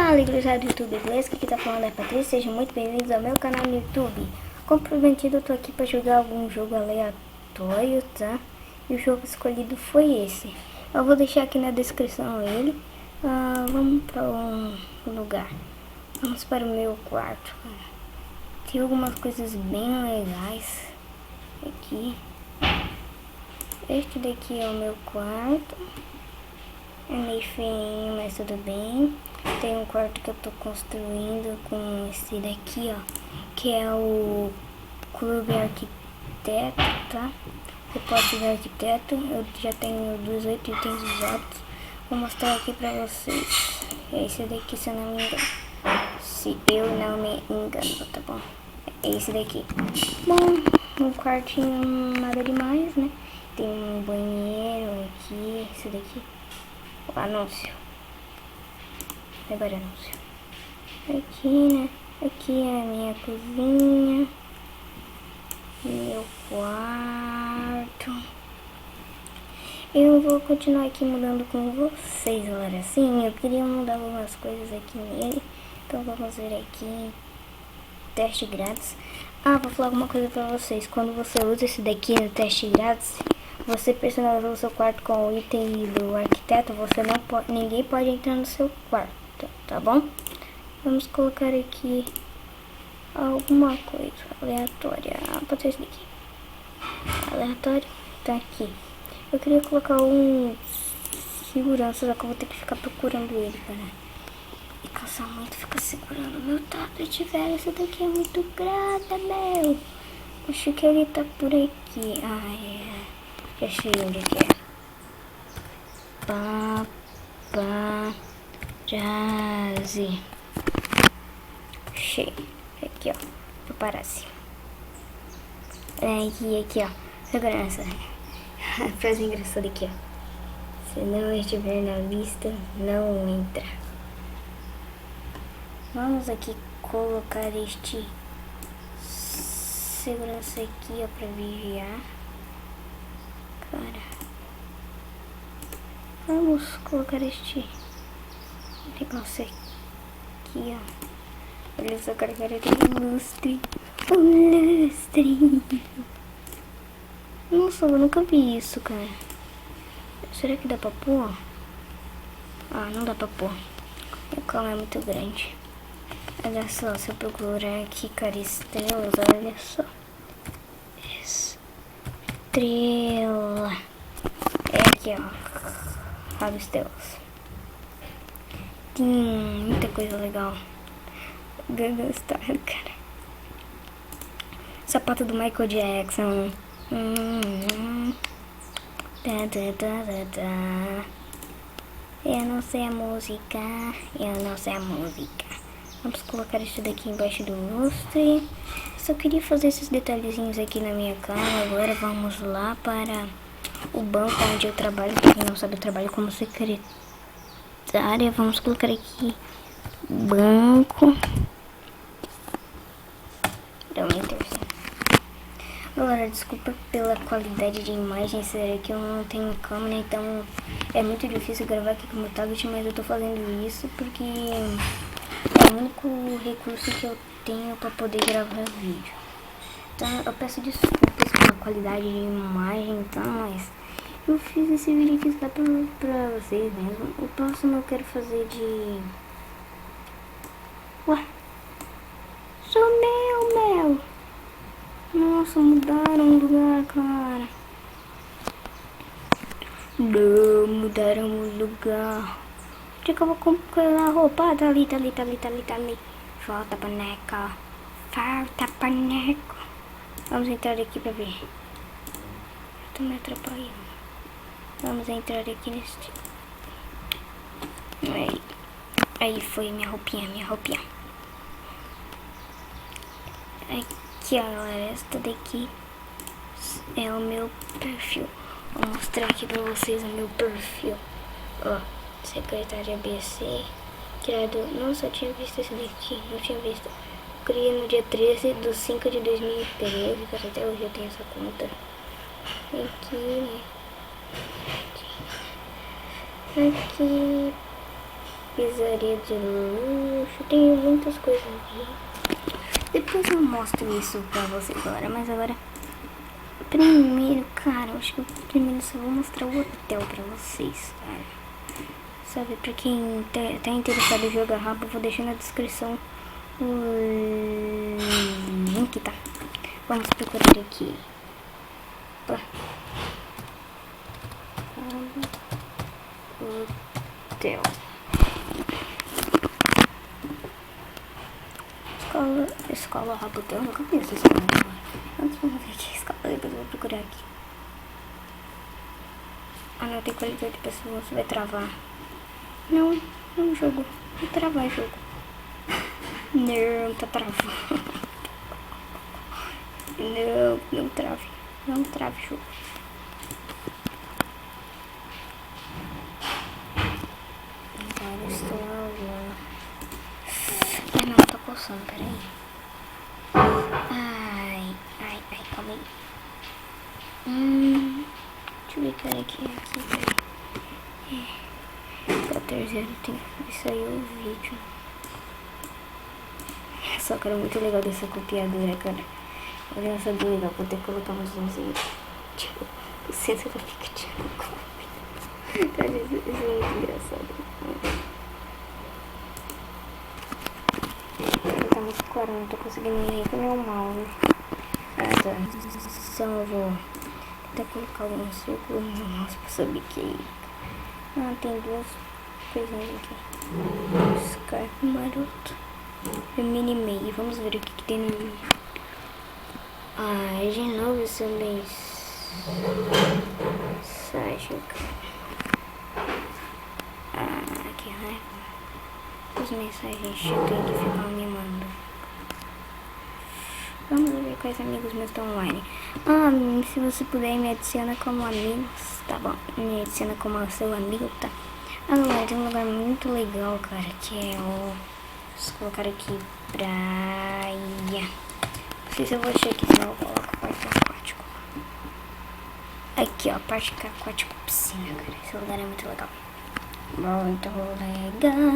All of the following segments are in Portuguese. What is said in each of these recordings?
Fala, gurizada do YouTube Inglês, que aqui tá falando é a Patrícia, sejam muito bem-vindos ao meu canal no YouTube. Como prometido, eu tô aqui pra jogar algum jogo aleatório, tá? E o jogo escolhido foi esse. Eu vou deixar aqui na descrição ele. Vamos pra um lugar. Vamos para o meu quarto, cara. Tem algumas coisas bem legais aqui. Este daqui é o meu quarto. É meio feinho, mas tudo bem. Tem um quarto que eu tô construindo com esse daqui, ó, que é o Clube Arquiteto, tá? Depósito de Arquiteto. Eu já tenho 18 itens usados. Vou mostrar aqui pra vocês. É esse daqui, se eu não me engano. Se eu não me engano, tá bom? É esse daqui. Bom, um quartinho nada demais, né? Tem um banheiro aqui, esse daqui. O anúncio. Agora anúncio. Aqui, né? Aqui é a minha cozinha. Meu quarto. Eu vou continuar aqui mudando com vocês, galera. Assim, eu queria mudar algumas coisas aqui nele. Então vamos ver aqui. Teste grátis. Vou falar alguma coisa pra vocês. Quando você usa esse daqui no teste grátis, você personalizou o seu quarto com o item do arquiteto, você não pode, ninguém pode entrar no seu quarto, tá bom? Vamos colocar aqui alguma coisa aleatória. Pode ser esse daqui. Aleatório, tá aqui. Eu queria colocar um segurança, só que eu vou ter que ficar procurando ele, cara. E cansar muito ficar segurando meu tablet, velho. Esse daqui é muito grande, meu. Acho que ele tá por aqui. Já sei onde que é. Paparazzi. Achei. Aqui, ó. Paparazzi. Aqui, ó. Segurança. A frase engraçada aqui, ó. Se não estiver na lista, não entra. Vamos aqui colocar este segurança aqui, ó, pra vigiar. Cara, vamos colocar este negócio aqui, ó. Olha só, cara, tem lustre. Um lustre. Nossa, eu nunca vi isso, cara. Será que dá pra pôr? Não dá pra pôr. O cama é muito grande. Olha só, se eu procurar aqui, cara, estrelas, olha só. Estrela. É aqui, ó. Raio estrelas. Tem muita coisa legal. Gangnam Style, cara. Sapato do Michael Jackson. Eu não sei a música. Eu não sei a música. Vamos colocar isso daqui embaixo do lustre. Só queria fazer esses detalhezinhos aqui na minha cama. Agora vamos lá para o banco onde eu trabalho. Pra quem não sabe, eu trabalho como secretária. Vamos colocar aqui banco. Dá uma interseção. Galera, desculpa pela qualidade de imagem. Sério que eu não tenho câmera, então é muito difícil gravar aqui com o meu tablet. Mas eu tô fazendo isso porque é o único recurso que eu tenho para poder gravar vídeo. Então eu peço desculpas pela qualidade de imagem, então, mas eu fiz esse vídeo aqui só pra vocês mesmo. O próximo eu quero fazer de... Ué, sumiu, meu! Nossa, mudaram o lugar, cara. Não, mudaram o lugar. Onde que eu vou comprar a roupa? Tá ali. Falta boneca. Falta boneco. Vamos entrar aqui pra ver. Eu tô me atrapalhando. Vamos entrar aqui neste. Aí foi minha roupinha. Aqui, ó, galera. Esta daqui é o meu perfil. Vou mostrar aqui pra vocês o meu perfil. Ó. Secretária BC, criado, nossa, eu tinha visto esse daqui, não tinha visto. Criei no dia 13 de 5 de 2013, cara, até hoje eu tenho essa conta. Aqui. Pizzaria de luxo. Tem muitas coisas aqui. Depois eu mostro isso pra vocês, galera. Mas agora, primeiro, cara, eu acho que eu primeiro só vou mostrar o hotel pra vocês, cara. Sabe, pra quem tá interessado em jogar rápido, eu vou deixar na descrição o link, tá? Vamos procurar aqui. Opa. Hotel. Escola Rabutão, eu nunca vi essa escola. Antes vamos ver aqui a escola, depois eu vou procurar aqui. Ah, não, tem 48 pessoas, vai travar. Não, não jogo. Vai travar o jogo. Não, tá travando. Não trave. Não trave o jogo. Agora estou agora. Ai, não, tô coçando, peraí. Ai, calma aí. Deixa eu ver que aqui, peraí. 14 tem que sair o vídeo. Essa cara é muito legal dessa copiadora, cara. Olha essa legal, vou ter que colocar uns zoomzinhos. Tipo, o centro ela fica tirando cópia. Cara, isso é muito engraçado. Tá muito claro, não tô conseguindo nem com o meu mouse. Ah, tá. Então eu vou tentar colocar algum círculo no meu mouse pra saber que... Ah, tem duas coisinhas aqui. Skype maroto. E Minimei. Vamos ver o que tem no vídeo. Ah, de novo essa mensagem, cara. Ah, que raiva. As mensagens chatas que ficam me mandando. Vamos ver quais amigos meus estão online. Ah, se você puder me adiciona como amigos, tá bom. Me adiciona como seu amigo, tá? Ah, galera, tem um lugar muito legal, cara, que é o... Vou colocar aqui, praia. Não sei se eu vou achar aqui, senão eu coloco parque aquático. Aqui, ó, parque aquático piscina, cara. Esse lugar é muito legal. Muito legal.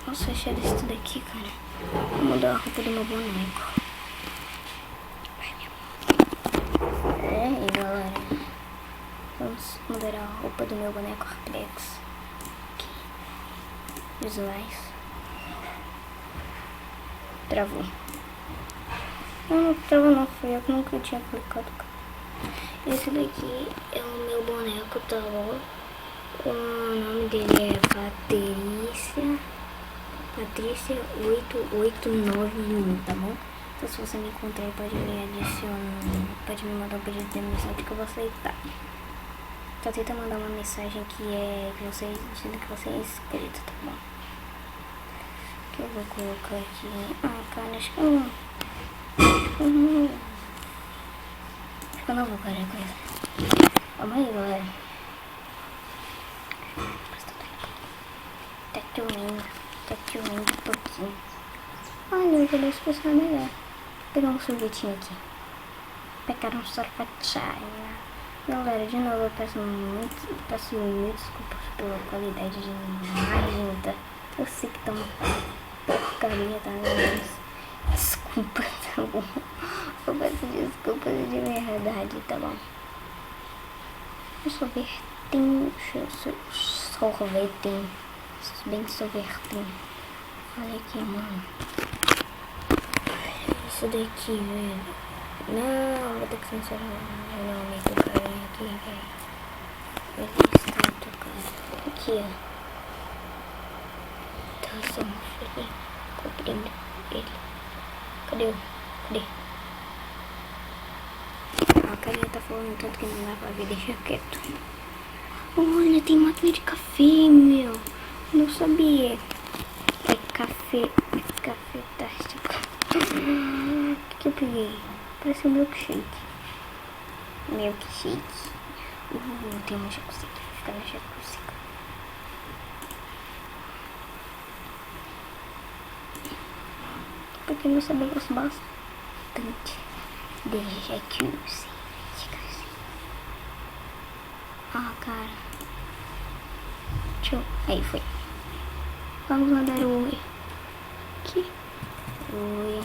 Nossa, achei isso daqui, cara. Vou mudar a roupa do meu boneco. É, galera. Vamos mudar a roupa do meu boneco Rapidex. Aqui. Visuais. Travou. Não travou não, foi eu que nunca tinha clicado. Esse daqui é o meu boneco, tá bom? O nome dele é Patrícia 8891, tá bom? Então se você me encontrar, pode me adicionar, pode me mandar um pedido de mensagem que eu vou aceitar. Só tenta mandar uma mensagem que você dizendo que você é inscrito, tá bom? Que eu vou colocar aqui. Ah, cara, acho que eu não. Acho que eu não vou querer coisa. Calma aí, galera. Tá doendo um pouquinho. Olha, eu vou expressar melhor. Vou pegar um sorvetinho aqui. Pegar um sorvetinho. Galera, de novo eu peço mil desculpas pela qualidade de imagem, tá? Eu sei que tá uma porcaria, tá? Mas desculpa, tá bom? Eu peço desculpas de verdade, tá bom? Sorvetinho, sorvetinho, bem sorvetinho. Olha aqui, mano. Isso daqui, velho. Não, vou ter que censurar o nome do cara aqui, velho. Ele está tocando. Aqui, ó. Tá só um filho cobrindo ele. Cadê? A carinha tá falando tanto que não dá pra ver, deixa quieto. Olha, tem máquina de café, meu. Não sabia. É café tástico. O que eu peguei? Parece um milkshake. Tem uma jacuzzi. Vou ficar na jacuzzi. Porque não sabia, eu gosto bastante de jacuzzi. Ah, cara. Deixa eu... Aí, foi. Vamos mandar o oi. Aqui. Oi.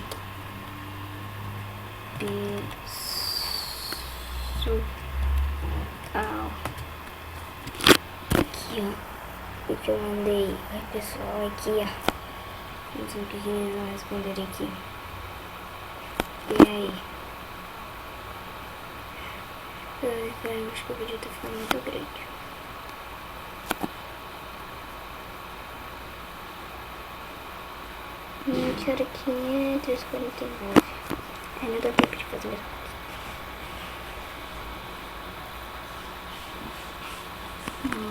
Pessoal. Aqui, ó. O que eu mandei. Oi, pessoal. Aqui, ó. Vamos ver o que eles vão responder aqui. E aí? Eu acho que o vídeo tá ficando muito grande. Que hora que é? 3h49. Não dá tempo de fazer mais coisa.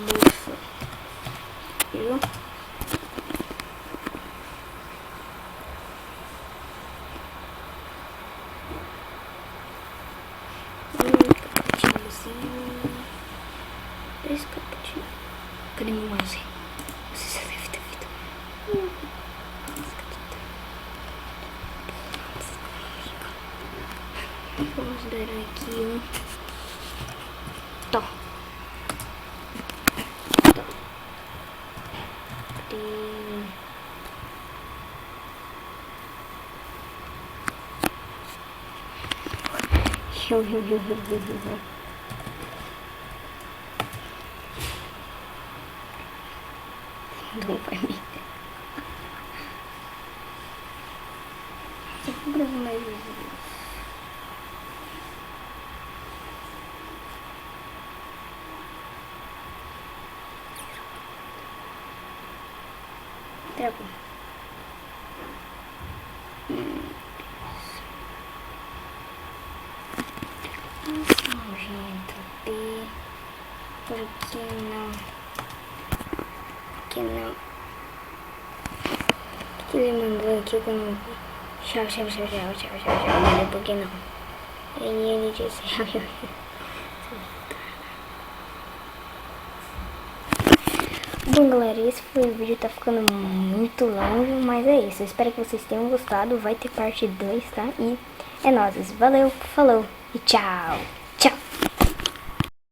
Moça. Viu? Caputinhozinho. 2 caputinhos. Cadê meu mouse? Não sei se você deve ter visto. Vamos dar aqui um tó. Não vai me. Eu gravo mais vídeos. Travou. Nossa, nojento. B. Por que não? Por que não? O que ele mandou aqui que eu não vi? Tchau. Mandei por que não? Ele disse. Bom, galera, esse foi o vídeo, tá ficando muito longo, mas é isso. Eu espero que vocês tenham gostado. Vai ter parte 2, tá? E é nóis. Valeu, falou e tchau!